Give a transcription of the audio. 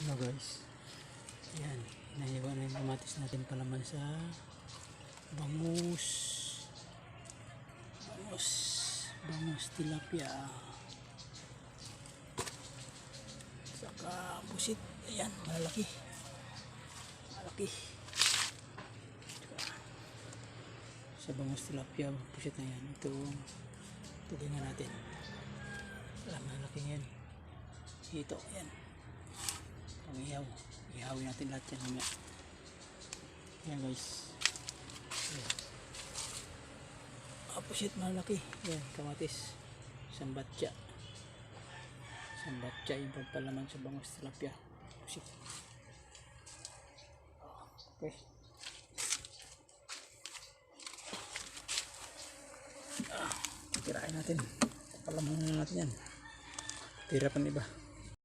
Hello guys, yan, inahiwa na yung kamatis natin palaman sa bangus tilapia saka pusit. Ayan, malaki sa bangus tilapia, pusit na yan. Ito tulingan natin, malaki yan. Ito, yan ang ihawin natin lahat yan mamaya. Yan guys, pusit malaki yan, kamatis, sambatya yung pagpalaman sa bangus tilapia, pusit. Okay, tirain natin, palaman na natin yan, tira pa iba.